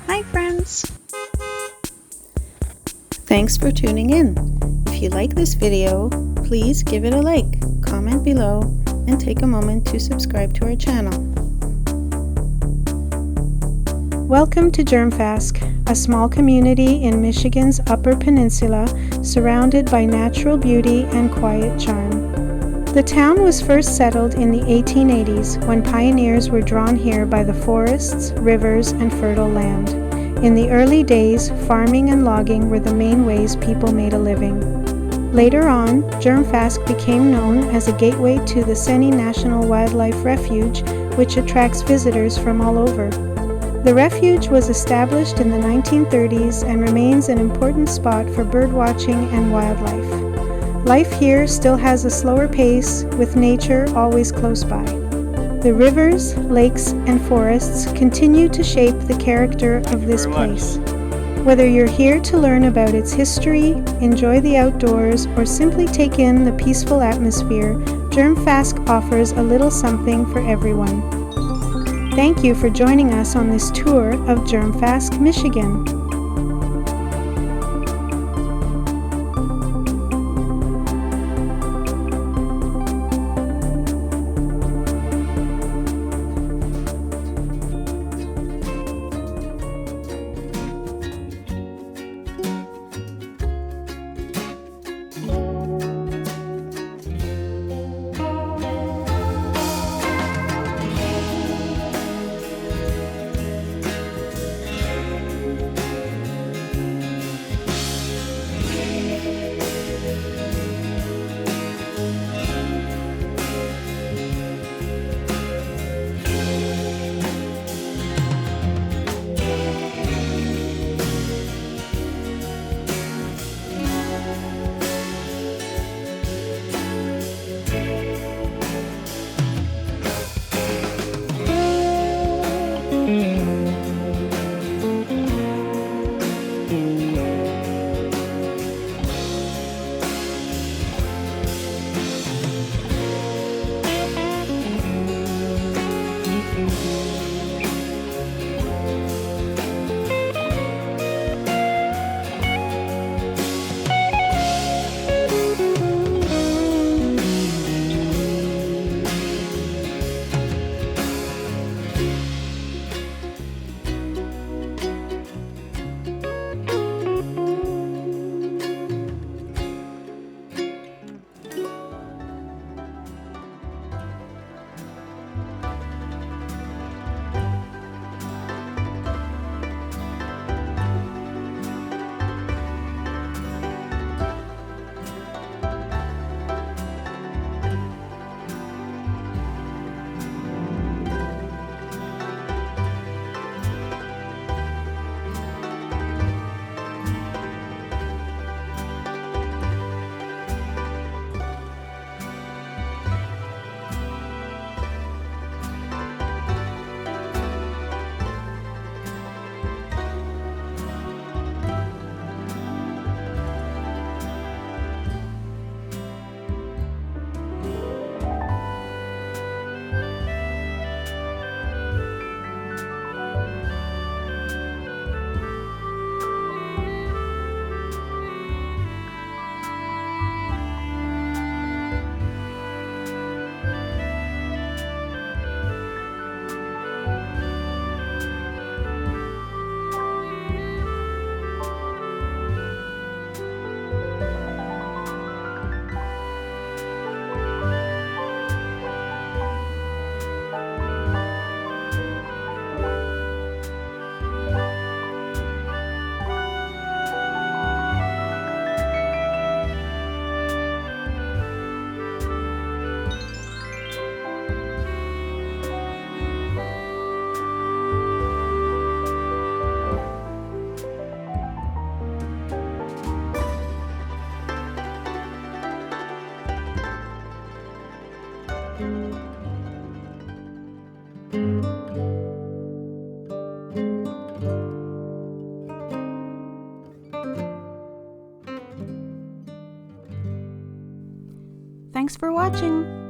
Hi friends! Thanks for tuning in. If you like this video, please give it a like, comment below, and take a moment to subscribe to our channel. Welcome to Germfask, a small community in Michigan's Upper Peninsula surrounded by natural beauty and quiet charm. The town was first settled in the 1880s when pioneers were drawn here by the forests, rivers, and fertile land. In the early days, farming and logging were the main ways people made a living. Later on, Germfask became known as a gateway to the Serene National Wildlife Refuge, which attracts visitors from all over. The refuge was established in the 1930s and remains an important spot for birdwatching and wildlife. Life here still has a slower pace, with nature always close by. The rivers, lakes, and forests continue to shape the character of this place. Whether you're here to learn about its history, enjoy the outdoors, or simply take in the peaceful atmosphere, Germfask offers a little something for everyone. Thank you for joining us on this tour of Germfask, Michigan. Thanks for watching!